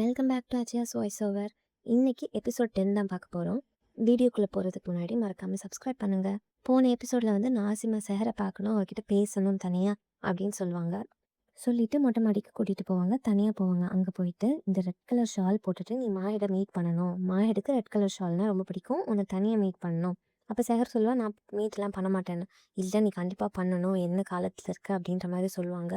Welcome back to அச்சியாஸ் voice over. இன்னைக்கு episode 10 தான் பார்க்க போகிறோம். வீடியோக்குள்ளே போகிறதுக்கு முன்னாடி மறக்காமல் சப்ஸ்கிரைப் பண்ணுங்கள். போன எபிசோடில் வந்து நாசிமா செஹரை பார்க்கணும், அவர்கிட்ட பேசணும் தனியாக அப்படின்னு சொல்லுவாங்க. சொல்லிவிட்டு மொட்டை மாடிக்கு கூட்டிகிட்டு போவாங்க, தனியாக போவாங்க. அங்கே போயிட்டு இந்த ரெட் கலர் ஷால் போட்டுட்டு நீ மாஹிட மீட் பண்ணணும், மாஹிடுக்கு ரெட் கலர் ஷால்னால் ரொம்ப பிடிக்கும், உன்னை தனியாக மீட் பண்ணணும். அப்போ செஹர் சொல்லுவா, நான் மீட்லாம் பண்ண மாட்டேன்னு. இல்லை நீ கண்டிப்பாக பண்ணணும், என்ன காலத்தில் இருக்க அப்படின்ற மாதிரி சொல்லுவாங்க.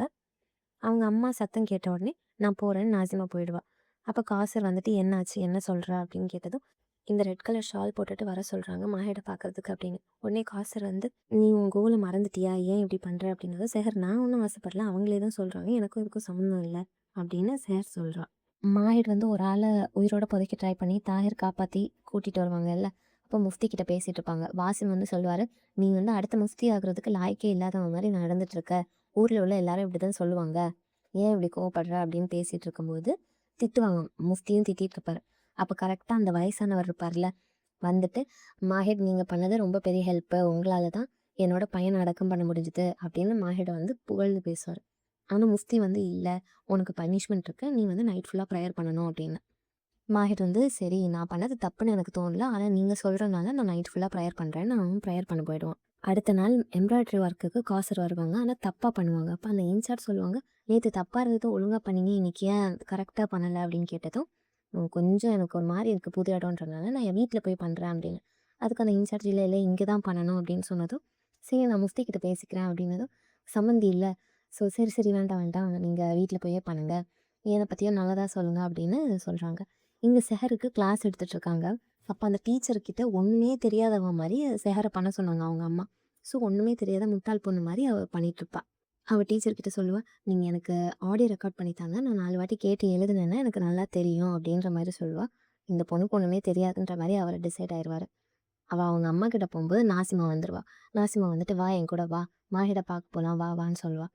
அவங்க அம்மா சத்தம் கேட்ட உடனே நான் போகிறேன்னு நாசிமா போயிடுவா. அப்போ காசர் வந்துட்டு என்னாச்சு என்ன சொல்கிறா அப்படின்னு கேட்டதும் இந்த ரெட் கலர் ஷால் போட்டுட்டு வர சொல்கிறாங்க மாஹிட பார்க்கறதுக்கு அப்படின்னு. உடனே காசர் வந்து நீ உன் கோலை மறந்துட்டியா, ஏன் இப்படி பண்ணுற அப்படின்னதும் செஹர் நான் ஒன்றும் ஆசைப்படல, அவங்களே தான் சொல்கிறாங்க, எனக்கும் இதுக்கும் சம்மந்தம் இல்லை அப்படின்னு செஹர் சொல்கிறான். மாஹிட் வந்து ஒரு ஆளை உயிரோட புதைக்க ட்ரை பண்ணி தாஹிர் காப்பாற்றி கூட்டிகிட்டு வருவாங்கல்ல. அப்போ முஃப்தி கிட்ட பேசிகிட்டு இருப்பாங்க. வாசிம் வந்து சொல்லுவார், நீ வந்து அடுத்த முஃப்தி ஆகுறதுக்கு லாய்க்கே இல்லாதவங்க மாதிரி நடந்துட்டு இருக்க, ஊரில் உள்ள எல்லாரும் இப்படி தான் சொல்லுவாங்க, ஏன் இப்படி கோவப்படுற அப்படின்னு பேசிகிட்டு இருக்கும்போது திட்டுவாங்க. முஃப்தியும் திட்டிகிட்டு இருப்பார். அப்போ கரெக்டாக அந்த வயசானவர் இருப்பார்ல வந்துட்டு, மாஹிட் நீங்கள் பண்ணது ரொம்ப பெரிய ஹெல்ப்பு, உங்களால் தான் என்னோட பையனை அடக்கம் பண்ண முடிஞ்சுது அப்படின்னு மாஹிடை வந்து புகழ்ந்து பேசுவார். ஆனால் முஃப்தி வந்து இல்லை, உனக்கு பனிஷ்மெண்ட் இருக்குது, நீ வந்து நைட் ஃபுல்லாக ப்ரேயர் பண்ணணும் அப்படின்னு. மாஹிட் வந்து சரி நான் பண்ணது தப்புன்னு எனக்கு தோணல, ஆனால் நீங்கள் சொல்கிறனால நான் நைட் ஃபுல்லாக ப்ரேயர் பண்ணுறேன், நான் ப்ரேயர் பண்ண போயிடுவான். அடுத்த நாள் எம்ப்ராய்டரி ஒர்க்குக்கு காசர் வருவாங்க, ஆனால் தப்பாக பண்ணுவாங்க. அப்போ அந்த இன்சார்ஜ் சொல்லுவாங்க, நேற்று தப்பாக இருந்தது ஒழுங்காக பண்ணீங்க, இன்றைக்கி ஏன் கரெக்டாக பண்ணலை அப்படின்னு கேட்டதும் கொஞ்சம் எனக்கு ஒரு மாதிரி இருக்குது புது இடம்ன்றனால நான் என் வீட்டில் போய் பண்ணுறேன் அப்படின்னு. அதுக்கு அந்த இன்சார்ஜ் இல்லை இல்லை இங்கே தான் பண்ணணும் அப்படின்னு சொன்னதும் சரி நான் முஃப்தி கிட்ட பேசிக்கிறேன் அப்படின்னதும் சம்மந்தி இல்லை, ஸோ சரி சரி வேண்டாம் வேண்டாம் நீங்கள் வீட்டில் போயே பண்ணுங்கள், என்னை பற்றியும் நல்லதாக சொல்லுங்கள் அப்படின்னு சொல்கிறாங்க. இங்கே செஹருக்கு கிளாஸ் எடுத்துகிட்டு இருக்காங்க. அப்போ அந்த டீச்சர்கிட்ட ஒன்றுமே தெரியாதவ மாதிரி செஹரை பண்ண சொன்னாங்க அவங்க அம்மா. ஸோ ஒன்றுமே தெரியாத முட்டாள் பொண்ணு மாதிரி அவள் பண்ணிகிட்ருப்பா. அவள் டீச்சர்கிட்ட சொல்லுவா, நீங்கள் எனக்கு ஆடியோ ரெக்கார்ட் பண்ணித்தாங்க, நான் 4 வாட்டி கேட்டு எழுதுனேன்னா எனக்கு நல்லா தெரியும் அப்படின்ற மாதிரி சொல்லுவாள். இந்த பொண்ணுக்கு ஒன்றுமே தெரியாதுன்ற மாதிரி அவர் டிசைட் ஆயிடுவார். அவள் அவங்க அம்மா கிட்ட போகும்போது நாசிமா வந்துடுவா. நாசிமா வந்துட்டு வா என் கூட வா, மாஹிட பார்க்க போகலாம் வா வான்னு சொல்லுவாள்.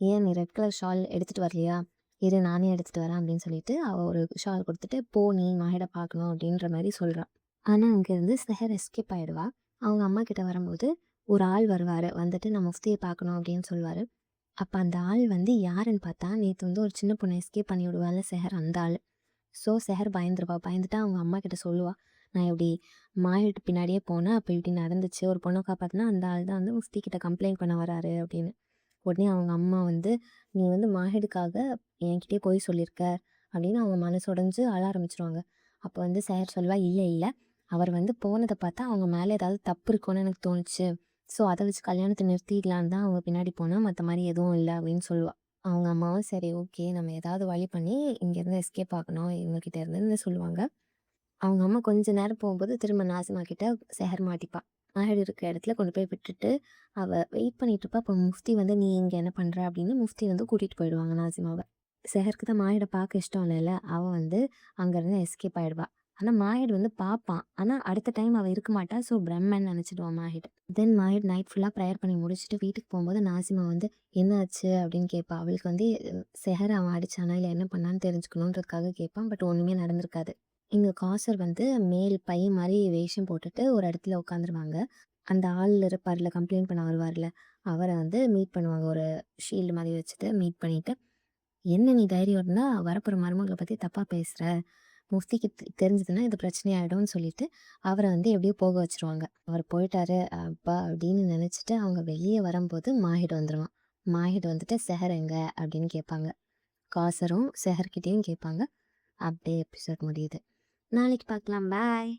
ஏன் நீ ரெட் கலர் ஷால் எடுத்துகிட்டு வரலையா, இரு நானே எடுத்துகிட்டு வரேன் அப்படின்னு சொல்லிட்டு அவள் ஒரு ஷால் கொடுத்துட்டு போ நீ மாஹிட பார்க்கணும் அப்படின்ற மாதிரி சொல்கிறான். ஆனால் அங்கேருந்து செஹர் எஸ்கேப் ஆகிடுவா. அவங்க அம்மா கிட்ட வரும்போது ஒரு ஆள் வருவார், வந்துட்டு நான் முஃப்தியை பார்க்கணும் அப்படின்னு சொல்லுவார். அப்போ அந்த ஆள் வந்து யாருன்னு பார்த்தா நேற்று வந்து ஒரு சின்ன பொண்ணை எஸ்கேப் பண்ணி விடுவாள் செஹர், அந்த ஆள். ஸோ செஹர் பயந்துருவா. பயந்துட்டு அவங்க அம்மா கிட்ட சொல்லுவாள், நான் இப்படி மாயிட்டு பின்னாடியே போனேன், அப்போ இப்படி நடந்துச்சு, ஒரு பொண்ணை காப்பாற்றினா அந்த ஆள் தான் வந்து முஃப்தி கிட்ட கம்ப்ளைண்ட் பண்ண வராரு அப்படின்னு. உடனே அவங்க அம்மா வந்து நீ வந்து மாஹிடுக்காக என்கிட்டயே போய் சொல்லியிருக்க அப்படின்னு அவங்க மனசு உடஞ்சு அழ ஆரம்பிச்சிருவாங்க. அப்போ வந்து செஹர் சொல்லுவா, இல்லை இல்லை அவர் வந்து போனதை பார்த்தா அவங்க மேலே ஏதாவது தப்பு இருக்கும்னு எனக்கு தோணுச்சு, ஸோ அதை வச்சு கல்யாணத்தை நிறுத்திடலான்னு தான் அவங்க பின்னாடி போனால், மற்ற மாதிரி எதுவும் இல்லை அப்படின்னு சொல்லுவாள். அவங்க அம்மாவும் சரி ஓகே நம்ம ஏதாவது வழி பண்ணி இங்கேருந்து எஸ்கேப் ஆகணும் இவங்ககிட்ட இருந்துன்னு சொல்லுவாங்க. அவங்க அம்மா கொஞ்ச நேரம் போகும்போது திரும்ப நாசிமா கிட்ட செஹர் மாட்டிப்பா. மாஹிட் இருக்க இடத்துல கொண்டு போய் விட்டுட்டு அவள் வெயிட் பண்ணிட்டு இருப்பா. அப்போ முஃப்தி வந்து நீ இங்கே என்ன பண்ணுற அப்படின்னு முஃப்தி வந்து கூட்டிகிட்டு போயிடுவாங்க நாசிமாவை. செஹருக்கு தான் மாஹிடை பார்க்க இஷ்டம் இல்லைல்ல, அவள் வந்து அங்கேருந்து எஸ்கேப் ஆகிடுவா. ஆனால் மாஹிட் வந்து பார்ப்பான், ஆனால் அடுத்த டைம் அவள் இருக்க மாட்டா. ஸோ பிரம்மன் நினச்சிடுவான் மாஹிட். தென் மாஹிட் நைட் ஃபுல்லாக ப்ரேயர் பண்ணி முடிச்சுட்டு வீட்டுக்கு போகும்போது நாசிமா வந்து என்ன ஆச்சு அப்படின்னு கேட்பா. அவளுக்கு வந்து செஹர் அவன் அடிச்சானா இல்லை என்ன பண்ணான்னு தெரிஞ்சுக்கணுன்றதுக்காக கேட்பான். பட் ஒன்றுமே நடந்திருக்காது. இங்கே காசர் வந்து மேல் பை மாதிரி வேஷம் போட்டுட்டு ஒரு இடத்துல உட்காந்துருவாங்க. அந்த ஆள் இருப்பார்ல கம்ப்ளைண்ட் பண்ண வருவார்ல, அவரை வந்து மீட் பண்ணுவாங்க. ஒரு ஷீல்டு மாதிரி வச்சுட்டு மீட் பண்ணிவிட்டு, என்ன நீ தைரியம் இருந்தால் வரப்போகிற மருமகளை பற்றி தப்பாக பேசுகிற, முஃப்திக்கு தெரிஞ்சதுன்னா இது பிரச்சனையாயிடும்னு சொல்லிட்டு அவரை வந்து எப்படியோ போக வச்சுருவாங்க. அவர் போயிட்டாரு அப்பா அப்படின்னு நினச்சிட்டு அவங்க வெளியே வரும்போது மாஹிட் வந்துடுவான். மாஹிட் வந்துட்டு செஹர் எங்க அப்படின்னு கேட்பாங்க. காசரும் செஹர்கிட்டையும் கேட்பாங்க. அப்படியே எபிசோட் முடியுது. நாளைக்கு பார்க்கலாம். பாய்.